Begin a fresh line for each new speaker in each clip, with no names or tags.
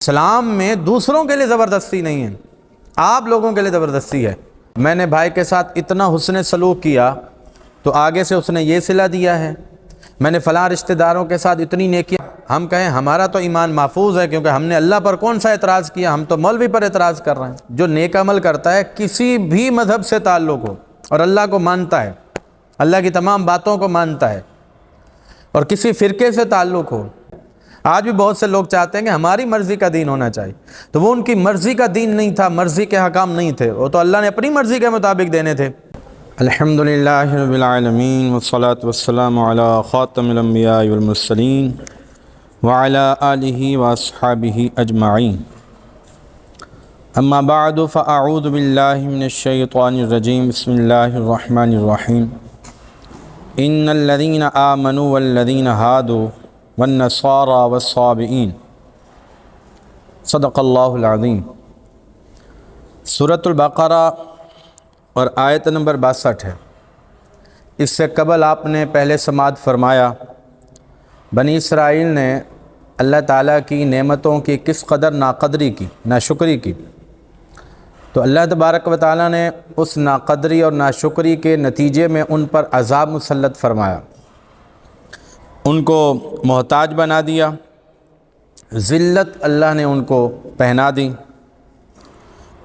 اسلام میں دوسروں کے لیے زبردستی نہیں ہے، آپ لوگوں کے لیے زبردستی ہے۔ میں نے بھائی کے ساتھ اتنا حسن سلوک کیا تو آگے سے اس نے یہ صلہ دیا ہے، میں نے فلاں رشتہ داروں کے ساتھ اتنی نیکیاں، ہم کہیں ہمارا تو ایمان محفوظ ہے کیونکہ ہم نے اللہ پر کون سا اعتراض کیا، ہم تو مولوی پر اعتراض کر رہے ہیں۔ جو نیک عمل کرتا ہے، کسی بھی مذہب سے تعلق ہو اور اللہ کو مانتا ہے، اللہ کی تمام باتوں کو مانتا ہے، اور کسی فرقے سے تعلق ہو، آج بھی بہت سے لوگ چاہتے ہیں کہ ہماری مرضی کا دین ہونا چاہیے، تو وہ ان کی مرضی کا دین نہیں تھا، مرضی کے حکام نہیں تھے، وہ تو اللہ نے اپنی مرضی کے مطابق دینے تھے۔ الحمدللہ رب العالمین والصلاة والسلام علی خاتم الانبیاء والمرسلین وعلی آلہ واصحابہ اجمعین، اما بعد فاعوذ باللہ من الشیطان الرجیم، بسم اللہ الرحمن الرحیم۔ ان الذین آمنوا والذین ہادوا والنصارى والصابئین، صدق اللہ العظیم۔ سورۃ البقرہ اور آیت نمبر 62 ہے۔ اس سے قبل آپ نے پہلے سماعت فرمایا بنی اسرائیل نے اللہ تعالیٰ کی نعمتوں کی کس قدر ناقدری کی، ناشکری کی، تو اللہ تبارک و تعالیٰ نے اس ناقدری اور ناشکری کے نتیجے میں ان پر عذاب مسلط فرمایا، ان کو محتاج بنا دیا، ذلت اللہ نے ان کو پہنا دی،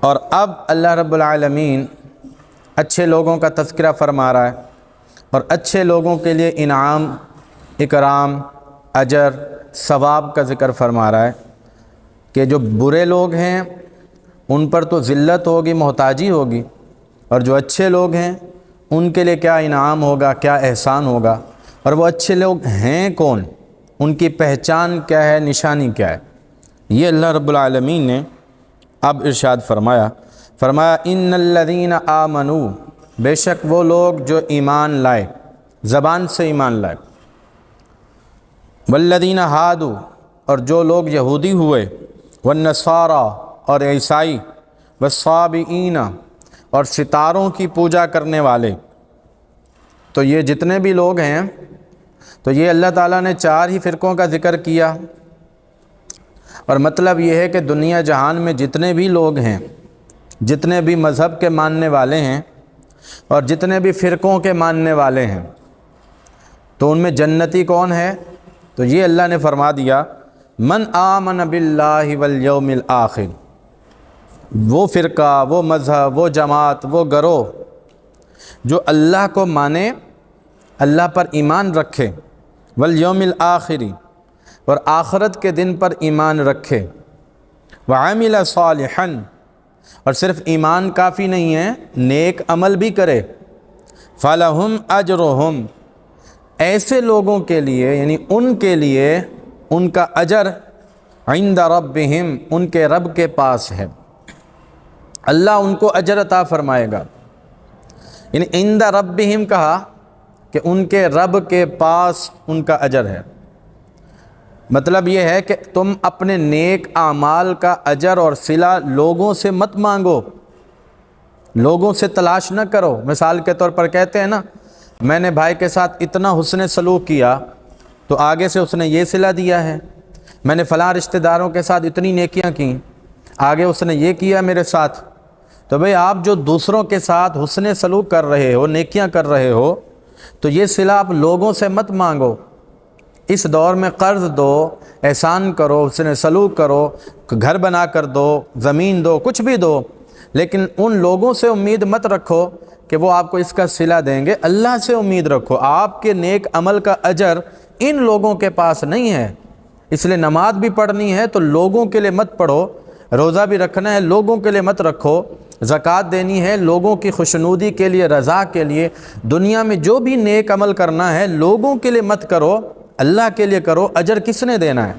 اور اب اللہ رب العالمین اچھے لوگوں کا تذکرہ فرما رہا ہے، اور اچھے لوگوں کے لیے انعام، اکرام، اجر، ثواب کا ذکر فرما رہا ہے کہ جو برے لوگ ہیں ان پر تو ذلت ہوگی، محتاجی ہوگی، اور جو اچھے لوگ ہیں ان کے لیے کیا انعام ہوگا، کیا احسان ہوگا، اور وہ اچھے لوگ ہیں کون، ان کی پہچان کیا ہے، نشانی کیا ہے، یہ اللہ رب العالمین نے اب ارشاد فرمایا ان الذین آمنوا، بے شک وہ لوگ جو ایمان لائے، زبان سے ایمان لائے، والذین ہادوا، اور جو لوگ یہودی ہوئے، والنصارى، اور عیسائی، والصابئین، اور ستاروں کی پوجا کرنے والے، تو یہ جتنے بھی لوگ ہیں، تو یہ اللہ تعالیٰ نے 4 ہی فرقوں کا ذکر کیا، اور مطلب یہ ہے کہ دنیا جہان میں جتنے بھی لوگ ہیں، جتنے بھی مذہب کے ماننے والے ہیں اور جتنے بھی فرقوں کے ماننے والے ہیں، تو ان میں جنتی کون ہے؟ تو یہ اللہ نے فرما دیا من آمن باللہ والیوم الآخر، وہ فرقہ، وہ مذہب، وہ جماعت، وہ گروہ جو اللہ کو مانے، اللہ پر ایمان رکھے، والیوم الآخری، اور آخرت کے دن پر ایمان رکھے، وعمل صالحا، اور صرف ایمان کافی نہیں ہے، نیک عمل بھی کرے، فلہم اجرہم، ایسے لوگوں کے لیے، یعنی ان کے لیے ان کا اجر عند ربہم، ان کے رب کے پاس ہے، اللہ ان کو اجر عطا فرمائے گا۔ یعنی عند ربہم کہا کہ ان کے رب کے پاس ان کا اجر ہے، مطلب یہ ہے کہ تم اپنے نیک اعمال کا اجر اور صلہ لوگوں سے مت مانگو، لوگوں سے تلاش نہ کرو۔ مثال کے طور پر کہتے ہیں نا، میں نے بھائی کے ساتھ اتنا حسن سلوک کیا تو آگے سے اس نے یہ صلہ دیا ہے، میں نے فلاں رشتہ داروں کے ساتھ اتنی نیکیاں کیں، آگے اس نے یہ کیا میرے ساتھ۔ تو بھئی آپ جو دوسروں کے ساتھ حسن سلوک کر رہے ہو، نیکیاں کر رہے ہو، تو یہ صلہ آپ لوگوں سے مت مانگو۔ اس دور میں قرض دو، احسان کرو، حسن سلوک کرو، گھر بنا کر دو، زمین دو، کچھ بھی دو، لیکن ان لوگوں سے امید مت رکھو کہ وہ آپ کو اس کا صلہ دیں گے، اللہ سے امید رکھو۔ آپ کے نیک عمل کا اجر ان لوگوں کے پاس نہیں ہے، اس لیے نماز بھی پڑھنی ہے تو لوگوں کے لیے مت پڑھو، روزہ بھی رکھنا ہے لوگوں کے لیے مت رکھو، زکوٰۃ دینی ہے لوگوں کی خوشنودی کے لیے، رضا کے لیے، دنیا میں جو بھی نیک عمل کرنا ہے لوگوں کے لیے مت کرو، اللہ کے لیے کرو۔ اجر کس نے دینا ہے؟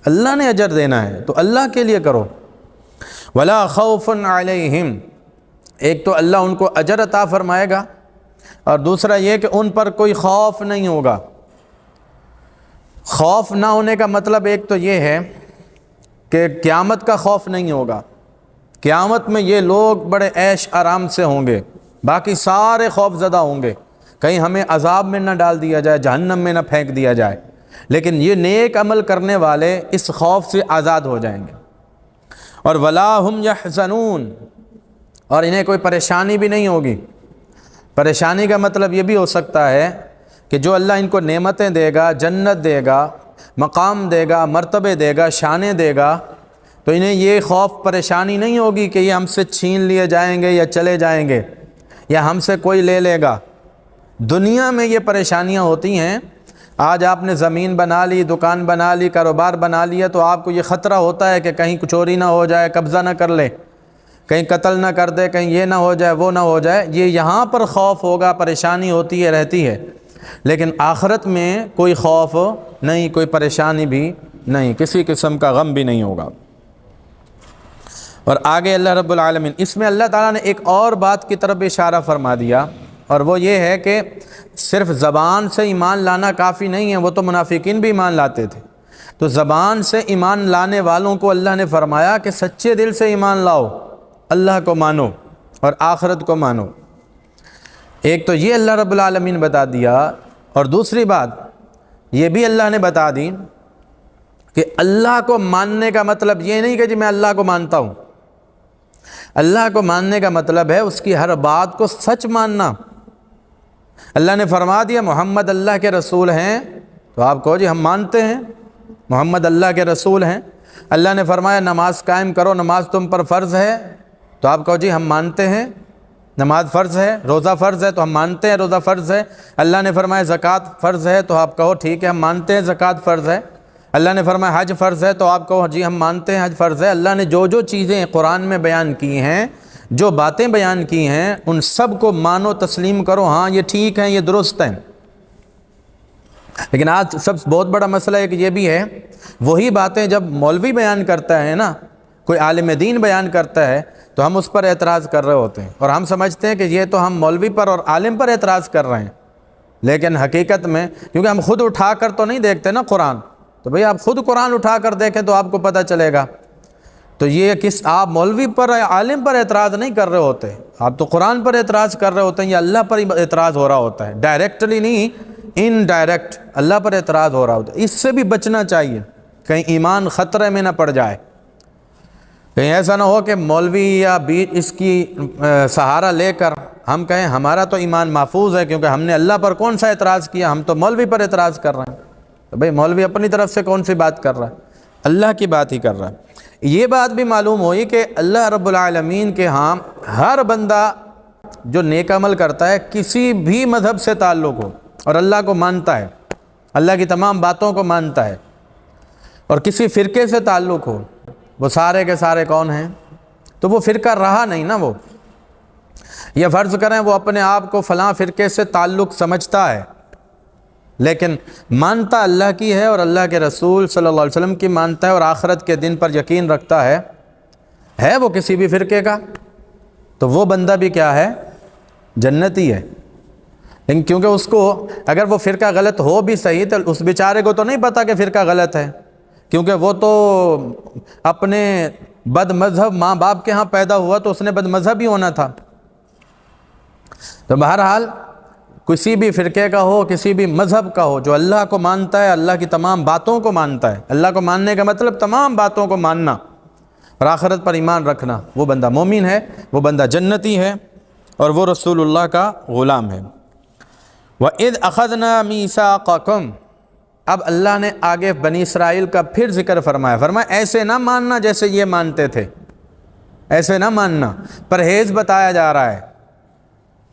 اللہ نے اجر دینا ہے، تو اللہ کے لیے کرو۔ ولا خوف علیہم، ایک تو اللہ ان کو اجر عطا فرمائے گا، اور دوسرا یہ کہ ان پر کوئی خوف نہیں ہوگا۔ خوف نہ ہونے کا مطلب ایک تو یہ ہے کہ قیامت کا خوف نہیں ہوگا، قیامت میں یہ لوگ بڑے عیش آرام سے ہوں گے، باقی سارے خوف زدہ ہوں گے، کہیں ہمیں عذاب میں نہ ڈال دیا جائے، جہنم میں نہ پھینک دیا جائے، لیکن یہ نیک عمل کرنے والے اس خوف سے آزاد ہو جائیں گے۔ اور ولا ہم یحزنون، اور انہیں کوئی پریشانی بھی نہیں ہوگی۔ پریشانی کا مطلب یہ بھی ہو سکتا ہے کہ جو اللہ ان کو نعمتیں دے گا، جنت دے گا، مقام دے گا، مرتبے دے گا، شانیں دے گا، تو انہیں یہ خوف پریشانی نہیں ہوگی کہ یہ ہم سے چھین لیے جائیں گے یا چلے جائیں گے یا ہم سے کوئی لے لے گا۔ دنیا میں یہ پریشانیاں ہوتی ہیں۔ آج آپ نے زمین بنا لی، دکان بنا لی، کاروبار بنا لیا، تو آپ کو یہ خطرہ ہوتا ہے کہ کہیں چوری نہ ہو جائے، قبضہ نہ کر لے، کہیں قتل نہ کر دے، کہیں یہ نہ ہو جائے، وہ نہ ہو جائے۔ یہ یہاں پر خوف ہوگا، پریشانی ہوتی ہے، رہتی ہے، لیکن آخرت میں کوئی خوف نہیں، کوئی پریشانی بھی نہیں، کسی قسم کا غم بھی نہیں ہوگا۔ اور آگے اللہ رب العالمین اس میں اللہ تعالیٰ نے ایک اور بات کی طرف اشارہ فرما دیا، اور وہ یہ ہے کہ صرف زبان سے ایمان لانا کافی نہیں ہے، وہ تو منافقین بھی ایمان لاتے تھے۔ تو زبان سے ایمان لانے والوں کو اللہ نے فرمایا کہ سچے دل سے ایمان لاؤ، اللہ کو مانو اور آخرت کو مانو۔ ایک تو یہ اللہ رب العالمین بتا دیا، اور دوسری بات یہ بھی اللہ نے بتا دی کہ اللہ کو ماننے کا مطلب یہ نہیں کہ جی میں اللہ کو مانتا ہوں۔ اللہ کو ماننے کا مطلب ہے اس کی ہر بات کو سچ ماننا۔ اللہ نے فرما دیا محمد اللہ کے رسول ہیں، تو آپ کہو جی ہم مانتے ہیں محمد اللہ کے رسول ہیں۔ اللہ نے فرمایا نماز قائم کرو، نماز تم پر فرض ہے، تو آپ کہو جی ہم مانتے ہیں نماز فرض ہے۔ روزہ فرض ہے تو ہم مانتے ہیں روزہ فرض ہے۔ اللہ نے فرمایا زکوٰۃ فرض ہے، تو آپ کہو ٹھیک ہے ہم مانتے ہیں زکوٰۃ فرض ہے۔ اللہ نے فرمایا حج فرض ہے، تو آپ کہو جی ہم مانتے ہیں حج فرض ہے۔ اللہ نے جو جو چیزیں قرآن میں بیان کی ہیں، جو باتیں بیان کی ہیں، ان سب کو مانو، تسلیم کرو، ہاں یہ ٹھیک ہیں، یہ درست ہیں۔ لیکن آج سب بہت بڑا مسئلہ ہے کہ یہ بھی ہے، وہی باتیں جب مولوی بیان کرتا ہے نا، کوئی عالم دین بیان کرتا ہے، تو ہم اس پر اعتراض کر رہے ہوتے ہیں، اور ہم سمجھتے ہیں کہ یہ تو ہم مولوی پر اور عالم پر اعتراض کر رہے ہیں۔ لیکن حقیقت میں کیونکہ ہم خود اٹھا کر تو نہیں دیکھتے نا قرآن، تو بھئی آپ خود قرآن اٹھا کر دیکھیں تو آپ کو پتہ چلے گا۔ تو یہ آپ مولوی پر یا عالم پر اعتراض نہیں کر رہے ہوتے، آپ تو قرآن پر اعتراض کر رہے ہوتے ہیں، یا اللہ پر اعتراض ہو رہا ہوتا ہے، ڈائریکٹلی نہیں، انڈائریکٹ اللہ پر اعتراض ہو رہا ہوتا ہے۔ اس سے بھی بچنا چاہیے، کہیں ایمان خطرے میں نہ پڑ جائے، کہیں ایسا نہ ہو کہ مولوی یا بیچ اس کی سہارا لے کر ہم کہیں ہمارا تو ایمان محفوظ ہے کیونکہ ہم نے اللہ پر کون سا اعتراض کیا، ہم تو مولوی پر اعتراض کر رہے ہیں۔ تو بھئی مولوی اپنی طرف سے کون سی بات کر رہا ہے، اللہ کی بات ہی کر رہا ہے۔ یہ بات بھی معلوم ہوئی کہ اللہ رب العالمین کے ہاں ہر بندہ جو نیک عمل کرتا ہے، کسی بھی مذہب سے تعلق ہو اور اللہ کو مانتا ہے، اللہ کی تمام باتوں کو مانتا ہے، اور کسی فرقے سے تعلق ہو، وہ سارے کے سارے کون ہیں؟ تو وہ فرقہ رہا نہیں نا، وہ یہ فرض کریں وہ اپنے آپ کو فلاں فرقے سے تعلق سمجھتا ہے، لیکن مانتا اللہ کی ہے اور اللہ کے رسول صلی اللہ علیہ وسلم کی مانتا ہے، اور آخرت کے دن پر یقین رکھتا ہے وہ کسی بھی فرقے کا، تو وہ بندہ بھی کیا ہے؟ جنتی ہے۔ لیکن کیونکہ اس کو اگر وہ فرقہ غلط ہو بھی صحیح، تو اس بیچارے کو تو نہیں پتہ کہ فرقہ غلط ہے، کیونکہ وہ تو اپنے بد مذہب ماں باپ کے ہاں پیدا ہوا، تو اس نے بد مذہب ہی ہونا تھا۔ تو بہرحال کسی بھی فرقے کا ہو، کسی بھی مذہب کا ہو، جو اللہ کو مانتا ہے، اللہ کی تمام باتوں کو مانتا ہے، اللہ کو ماننے کا مطلب تمام باتوں کو ماننا اور آخرت پر ایمان رکھنا، وہ بندہ مومن ہے، وہ بندہ جنتی ہے، اور وہ رسول اللہ کا غلام ہے۔ وَإِذْ أَخَذْنَا مِيثَاقَكُمْ، اب اللہ نے آگے بنی اسرائیل کا پھر ذکر فرمایا ایسے نہ ماننا جیسے یہ مانتے تھے، ایسے نہ ماننا، پرہیز بتایا جا رہا ہے۔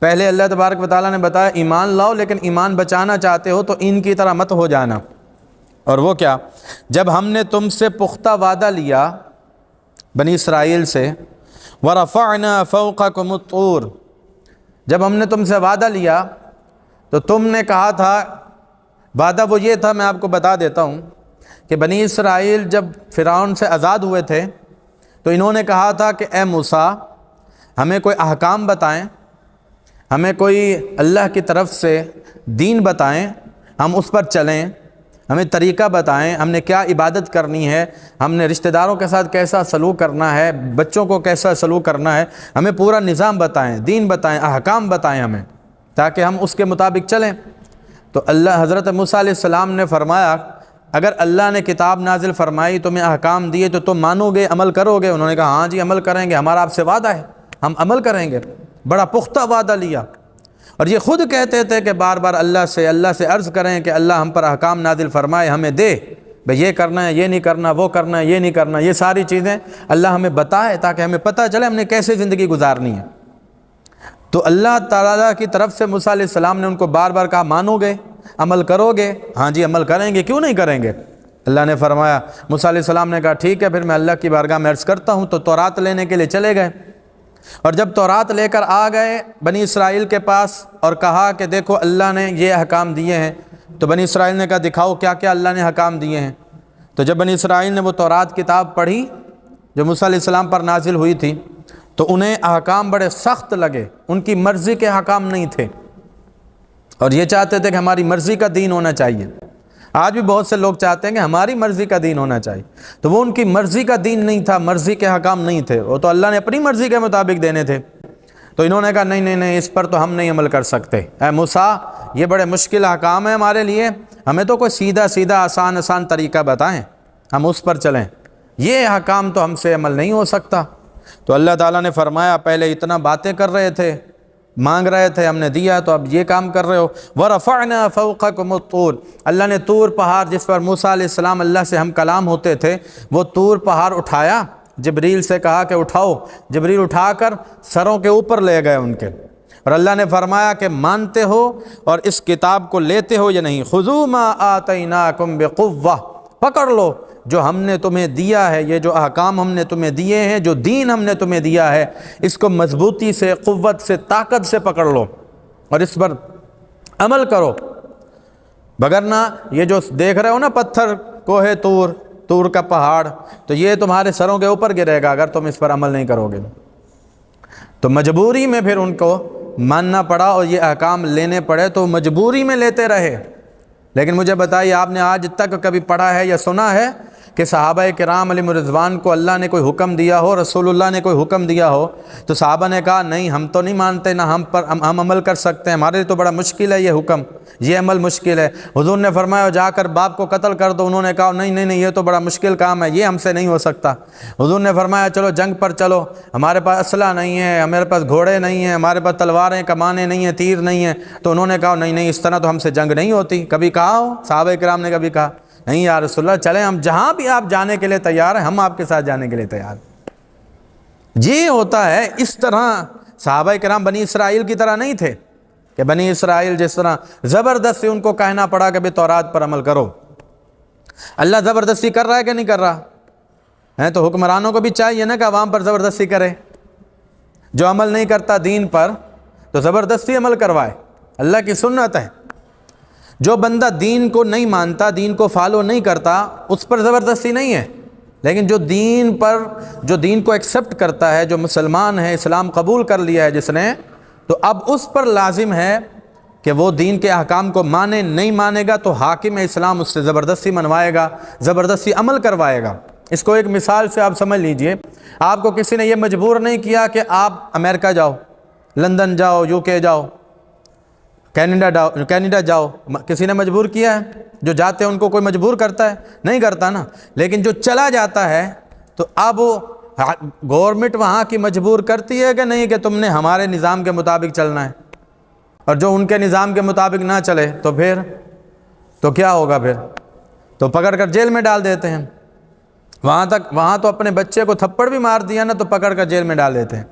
پہلے اللہ تبارک و تعالیٰ نے بتایا ایمان لاؤ، لیکن ایمان بچانا چاہتے ہو تو ان کی طرح مت ہو جانا۔ اور وہ کیا؟ جب ہم نے تم سے پختہ وعدہ لیا بنی اسرائیل سے، وَرَفَعْنَا فَوْقَكُمُ الطُّورَ، جب ہم نے تم سے وعدہ لیا تو تم نے کہا تھا، وعدہ وہ یہ تھا، میں آپ کو بتا دیتا ہوں کہ بنی اسرائیل جب فرعون سے آزاد ہوئے تھے تو انہوں نے کہا تھا کہ اے موسیٰ ہمیں کوئی احکام بتائیں، ہمیں کوئی اللہ کی طرف سے دین بتائیں، ہم اس پر چلیں، ہمیں طریقہ بتائیں، ہم نے کیا عبادت کرنی ہے، ہم نے رشتہ داروں کے ساتھ کیسا سلوک کرنا ہے، بچوں کو کیسا سلوک کرنا ہے، ہمیں پورا نظام بتائیں، دین بتائیں، احکام بتائیں ہمیں، تاکہ ہم اس کے مطابق چلیں۔ تو حضرت موسیٰ علیہ السلام نے فرمایا اگر اللہ نے کتاب نازل فرمائی، تمہیں احکام دیے تو تم مانو گے، عمل کرو گے؟ انہوں نے کہا ہاں جی عمل کریں گے، ہمارا آپ سے وعدہ ہے، ہم عمل کریں گے۔ بڑا پختہ وعدہ لیا، اور یہ خود کہتے تھے کہ بار بار اللہ سے عرض کریں کہ اللہ ہم پر احکام نازل فرمائے، ہمیں دے، بھئی یہ کرنا ہے، یہ نہیں کرنا، وہ کرنا ہے، یہ نہیں کرنا، یہ ساری چیزیں اللہ ہمیں بتائے تاکہ ہمیں پتہ چلے ہم نے کیسے زندگی گزارنی ہے۔ تو اللہ تعالیٰ کی طرف سے موسیٰ علیہ السلام نے ان کو بار بار کہا مانو گے، عمل کرو گے؟ ہاں جی عمل کریں گے، کیوں نہیں کریں گے؟ اللہ نے فرمایا، موسیٰ علیہ السلام نے کہا ٹھیک ہے پھر میں اللہ کی بارگاہ میں عرض کرتا ہوں۔ تو تورات لینے کے لیے چلے گئے، اور جب تورات لے کر آ گئے بنی اسرائیل کے پاس اور کہا کہ دیکھو اللہ نے یہ احکام دیے ہیں، تو بنی اسرائیل نے کہا دکھاؤ کیا کیا اللہ نے احکام دیے ہیں۔ تو جب بنی اسرائیل نے وہ تورات کتاب پڑھی جو موسیٰ علیہ السلام پر نازل ہوئی تھی، تو انہیں احکام بڑے سخت لگے، ان کی مرضی کے احکام نہیں تھے، اور یہ چاہتے تھے کہ ہماری مرضی کا دین ہونا چاہیے۔ آج بھی بہت سے لوگ چاہتے ہیں کہ ہماری مرضی کا دین ہونا چاہیے، تو وہ ان کی مرضی کا دین نہیں تھا، مرضی کے احکام نہیں تھے، وہ تو اللہ نے اپنی مرضی کے مطابق دینے تھے۔ تو انہوں نے کہا نہیں نہیں نہیں، اس پر تو ہم نہیں عمل کر سکتے، اے موسیٰ یہ بڑے مشکل احکام ہیں ہمارے لیے، ہمیں تو کوئی سیدھا سیدھا آسان طریقہ بتائیں، ہم اس پر چلیں، یہ احکام تو ہم سے عمل نہیں ہو سکتا۔ تو اللہ تعالیٰ نے فرمایا پہلے اتنا باتیں کر رہے تھے، مانگ رہے تھے، ہم نے دیا، تو اب یہ کام کر رہے ہو۔ وَرَفَعْنَا فَوْقَكُمُ الطُّورَ، اللہ نے طور پہاڑ جس پر موسیٰ علیہ السلام اللہ سے ہم کلام ہوتے تھے، وہ طور پہاڑ اٹھایا، جبریل سے کہا کہ اٹھاؤ، جبریل اٹھا کر سروں کے اوپر لے گئے ان کے، اور اللہ نے فرمایا کہ مانتے ہو اور اس کتاب کو لیتے ہو یا نہیں؟ خُذُوا مَا آتَيْنَاكُمْ بِقُوَّةٍ، پکڑ لو جو ہم نے تمہیں دیا ہے، یہ جو احکام ہم نے تمہیں دیے ہیں، جو دین ہم نے تمہیں دیا ہے، اس کو مضبوطی سے، قوت سے، طاقت سے پکڑ لو اور اس پر عمل کرو، وگرنہ یہ جو دیکھ رہے ہو نا پتھر، کوہ طور کا پہاڑ، تو یہ تمہارے سروں کے اوپر گرے گا اگر تم اس پر عمل نہیں کرو گے۔ تو مجبوری میں پھر ان کو ماننا پڑا اور یہ احکام لینے پڑے، تو مجبوری میں لیتے رہے۔ لیکن مجھے بتائیے آپ نے آج تک کبھی پڑھا ہے یا سنا ہے کہ صحابہ کرام علیہم رضوان کو اللہ نے کوئی حکم دیا ہو، رسول اللہ نے کوئی حکم دیا ہو تو صحابہ نے کہا نہیں ہم تو نہیں مانتے، نہ ہم عمل کر سکتے ہیں، ہمارے لیے تو بڑا مشکل ہے یہ حکم، یہ عمل مشکل ہے۔ حضور نے فرمایا جا کر باپ کو قتل کر دو، انہوں نے کہا نہیں نہیں نہیں یہ تو بڑا مشکل کام ہے، یہ ہم سے نہیں ہو سکتا۔ حضور نے فرمایا چلو جنگ پر چلو، ہمارے پاس اسلحہ نہیں ہے، ہمارے پاس گھوڑے نہیں ہیں، ہمارے پاس تلواریں کمانے نہیں ہیں، تیر نہیں ہیں، تو انہوں نے کہا نہیں نہیں اس طرح تو ہم سے جنگ نہیں ہوتی۔ کبھی کہا ہو صحابہ کرام نے کبھی کہا نہیں یا رسول اللہ چلیں ہم جہاں بھی آپ جانے کے لیے تیار ہیں، ہم آپ کے ساتھ جانے کے لیے تیار ہیں۔ یہ ہوتا ہے، اس طرح صحابہ کرام بنی اسرائیل کی طرح نہیں تھے کہ بنی اسرائیل جس طرح زبردستی ان کو کہنا پڑا کہ تورات پر عمل کرو۔ اللہ زبردستی کر رہا ہے کہ نہیں کر رہا ہے؟ تو حکمرانوں کو بھی چاہیے نا کہ عوام پر زبردستی کرے، جو عمل نہیں کرتا دین پر تو زبردستی عمل کروائے، اللہ کی سنت ہے۔ جو بندہ دین کو نہیں مانتا، دین کو فالو نہیں کرتا، اس پر زبردستی نہیں ہے، لیکن جو دین کو ایکسیپٹ کرتا ہے، جو مسلمان ہے، اسلام قبول کر لیا ہے جس نے، تو اب اس پر لازم ہے کہ وہ دین کے احکام کو مانے، نہیں مانے گا تو حاکم اسلام اس سے زبردستی منوائے گا، زبردستی عمل کروائے گا۔ اس کو ایک مثال سے آپ سمجھ لیجئے، آپ کو کسی نے یہ مجبور نہیں کیا کہ آپ امریکہ جاؤ، لندن جاؤ، UK جاؤ، کینیڈا جاؤ، کسی نے مجبور کیا ہے؟ جو جاتے ہیں ان کو کوئی مجبور کرتا ہے؟ نہیں کرتا نا۔ لیکن جو چلا جاتا ہے تو اب گورنمنٹ وہاں کی مجبور کرتی ہے کہ نہیں کہ تم نے ہمارے نظام کے مطابق چلنا ہے، اور جو ان کے نظام کے مطابق نہ چلے تو پھر تو کیا ہوگا؟ پھر تو پکڑ کر جیل میں ڈال دیتے ہیں۔ وہاں تو اپنے بچے کو تھپڑ بھی مار دیا نا تو پکڑ کر جیل میں ڈال دیتے ہیں۔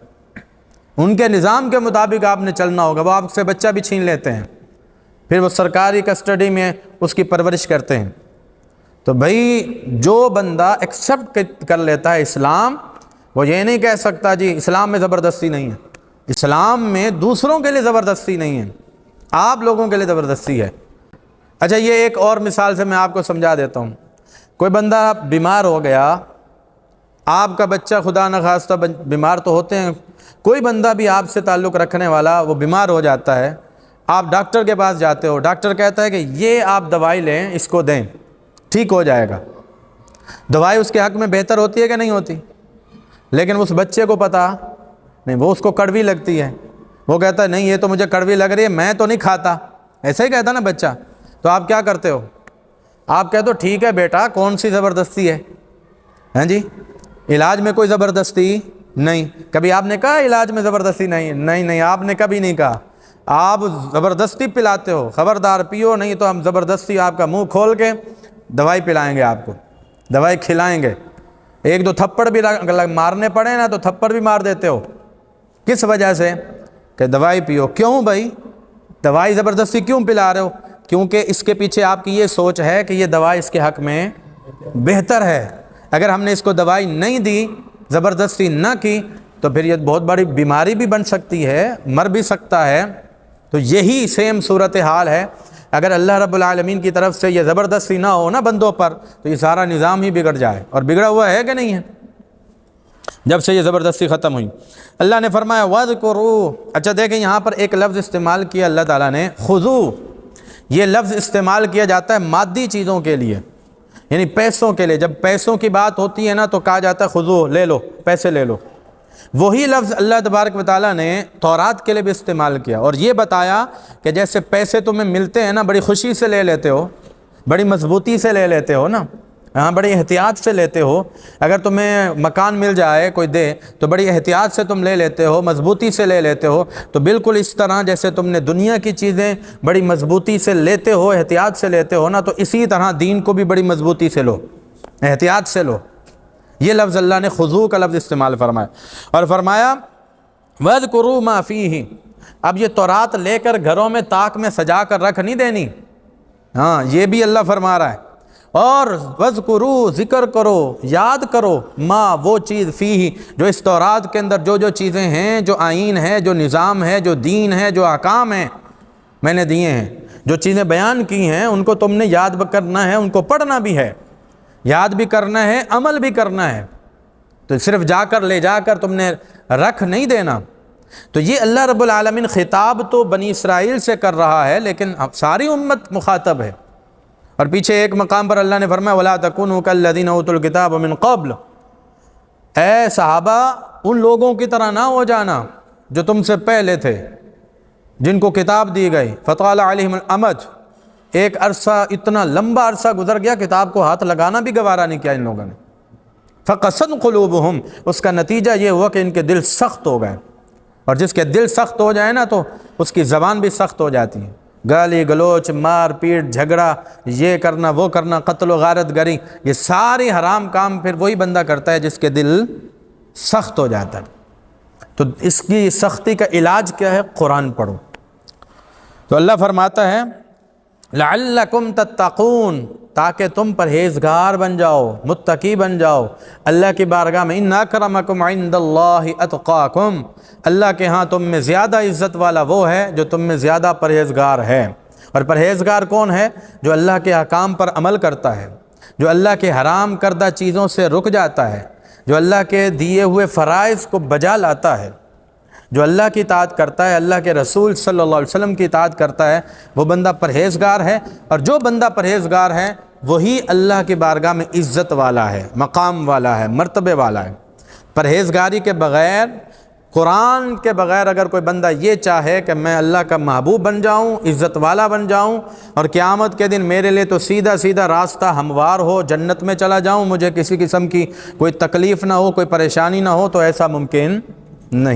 ان کے نظام کے مطابق آپ نے چلنا ہوگا، وہ آپ سے بچہ بھی چھین لیتے ہیں، پھر وہ سرکاری کسٹڈی میں اس کی پرورش کرتے ہیں۔ تو بھائی جو بندہ ایکسیپٹ کر لیتا ہے اسلام، وہ یہ نہیں کہہ سکتا جی اسلام میں زبردستی نہیں ہے، اسلام میں دوسروں کے لیے زبردستی نہیں ہے، آپ لوگوں کے لیے زبردستی ہے۔ اچھا یہ ایک اور مثال سے میں آپ کو سمجھا دیتا ہوں۔ کوئی بندہ بیمار ہو گیا، آپ کا بچہ خدا نخواستہ بیمار تو ہوتے ہیں، کوئی بندہ بھی آپ سے تعلق رکھنے والا وہ بیمار ہو جاتا ہے، آپ ڈاکٹر کے پاس جاتے ہو، ڈاکٹر کہتا ہے کہ یہ آپ دوائی لیں، اس کو دیں، ٹھیک ہو جائے گا۔ دوائی اس کے حق میں بہتر ہوتی ہے کہ نہیں ہوتی؟ لیکن اس بچے کو پتہ نہیں، وہ اس کو کڑوی لگتی ہے، وہ کہتا ہے نہیں یہ تو مجھے کڑوی لگ رہی ہے، میں تو نہیں کھاتا، ایسا ہی کہتا نا بچہ، تو آپ کیا کرتے ہو؟ آپ کہتے ہو ٹھیک ہے بیٹا، کون سی زبردستی ہے؟ ہیں جی، علاج میں کوئی زبردستی نہیں۔ کبھی آپ نے کہا علاج میں زبردستی نہیں؟ نہیں، آپ نے کبھی نہیں کہا۔ آپ زبردستی پلاتے ہو، خبردار پیو نہیں تو ہم زبردستی آپ کا منہ کھول کے دوائی پلائیں گے، آپ کو دوائی کھلائیں گے۔ ایک دو تھپڑ بھی مارنے پڑے نا تو تھپڑ بھی مار دیتے ہو۔ کس وجہ سے؟ کہ دوائی پیو۔ کیوں بھائی دوائی زبردستی کیوں پلا رہے ہو؟ کیونکہ اس کے پیچھے آپ کی یہ سوچ ہے کہ یہ دوائی اس کے حق میں بہتر ہے۔ اگر ہم نے اس کو دوائی نہیں دی، زبردستی نہ کی، تو پھر یہ بہت بڑی بیماری بھی بن سکتی ہے، مر بھی سکتا ہے۔ تو یہی سیم صورتحال ہے۔ اگر اللہ رب العالمین کی طرف سے یہ زبردستی نہ ہو نا بندوں پر، تو یہ سارا نظام ہی بگڑ جائے، اور بگڑا ہوا ہے کہ نہیں ہے جب سے یہ زبردستی ختم ہوئی۔ اللہ نے فرمایا وَاذْكُرُوا۔ اچھا دیکھیں یہاں پر ایک لفظ استعمال کیا اللہ تعالیٰ نے، خُذُوا۔ یہ لفظ استعمال کیا جاتا ہے مادی چیزوں کے لیے، یعنی پیسوں کے لیے۔ جب پیسوں کی بات ہوتی ہے نا تو کہا جاتا ہے خُذُوا، لے لو، پیسے لے لو۔ وہی لفظ اللہ تبارک و تعالیٰ نے تورات کے لیے بھی استعمال کیا، اور یہ بتایا کہ جیسے پیسے تمہیں ملتے ہیں نا، بڑی خوشی سے لے لیتے ہو، بڑی مضبوطی سے لے لیتے ہو نا، ہاں بڑی احتیاط سے لیتے ہو۔ اگر تمہیں مکان مل جائے کوئی دے تو بڑی احتیاط سے تم لے لیتے ہو، مضبوطی سے لے لیتے ہو۔ تو بالکل اس طرح جیسے تم نے دنیا کی چیزیں بڑی مضبوطی سے لیتے ہو، احتیاط سے لیتے ہو نا، تو اسی طرح دین کو بھی بڑی مضبوطی سے لو، احتیاط سے لو۔ یہ لفظ اللہ نے خضوع کا لفظ استعمال فرمایا، اور فرمایا وَاذْكُرُوا مَا فِيهِ۔ اب یہ تورات لے کر گھروں میں طاق میں سجا کر رکھ نہیں دینی، ہاں یہ بھی اللہ فرما رہا ہے۔ اور وَاذْكُرُوا، ذکر کرو، یاد کرو، ما وہ چیز فیہ، جو اس تورات کے اندر جو چیزیں ہیں، جو آئین ہے، جو نظام ہے، جو دین ہے، جو احکام ہیں میں نے دیے ہیں، جو چیزیں بیان کی ہیں، ان کو تم نے یاد کرنا ہے، ان کو پڑھنا بھی ہے، یاد بھی کرنا ہے، عمل بھی کرنا ہے۔ تو صرف لے جا کر تم نے رکھ نہیں دینا۔ تو یہ اللہ رب العالمین خطاب تو بنی اسرائیل سے کر رہا ہے، لیکن اب ساری امت مخاطب ہے۔ اور پیچھے ایک مقام پر اللہ نے فرمایا وَلَا تَكُونُوا كَالَّذِينَ أُوتُوا الْكِتَابَ مِنْ قَبْلُ۔ اے صحابہ ان لوگوں کی طرح نہ ہو جانا جو تم سے پہلے تھے، جن کو کتاب دی گئی، فَطَالَ عَلَيْهِمُ الْأَمَدُ، ایک عرصہ، اتنا لمبا عرصہ گزر گیا، کتاب کو ہاتھ لگانا بھی گوارا نہیں کیا ان لوگوں نے۔ فَقَسَتْ قُلُوبُهُمْ، اس کا نتیجہ یہ ہوا کہ ان کے دل سخت ہو گئے، اور جس کے دل سخت ہو جائے نا تو اس کی زبان بھی سخت ہو جاتی ہے۔ گالی گلوچ، مار پیٹ، جھگڑا، یہ کرنا وہ کرنا، قتل و غارت گری، یہ ساری حرام کام پھر وہی بندہ کرتا ہے جس کے دل سخت ہو جاتا ہے۔ تو اس کی سختی کا علاج کیا ہے؟ قرآن پڑھو۔ تو اللہ فرماتا ہے لعلکم تتقون، تاکہ تم پرہیزگار بن جاؤ، متقی بن جاؤ اللہ کی بارگاہ میں۔ ان اکرمکم عند اللہ اتقاکم، اللہ کے ہاں تم میں زیادہ عزت والا وہ ہے جو تم میں زیادہ پرہیزگار ہے۔ اور پرہیزگار کون ہے؟ جو اللہ کے احکام پر عمل کرتا ہے، جو اللہ کے حرام کردہ چیزوں سے رک جاتا ہے، جو اللہ کے دیے ہوئے فرائض کو بجا لاتا ہے، جو اللہ کی اطاعت کرتا ہے، اللہ کے رسول صلی اللہ علیہ وسلم کی اطاعت کرتا ہے، وہ بندہ پرہیزگار ہے۔ اور جو بندہ پرہیزگار ہے وہی اللہ کی بارگاہ میں عزت والا ہے، مقام والا ہے، مرتبے والا ہے۔ پرہیزگاری کے بغیر، قرآن کے بغیر اگر کوئی بندہ یہ چاہے کہ میں اللہ کا محبوب بن جاؤں، عزت والا بن جاؤں، اور قیامت کے دن میرے لیے تو سیدھا سیدھا راستہ ہموار ہو، جنت میں چلا جاؤں، مجھے کسی قسم کی کوئی تکلیف نہ ہو، کوئی پریشانی نہ ہو، تو ایسا ممکن نہیں۔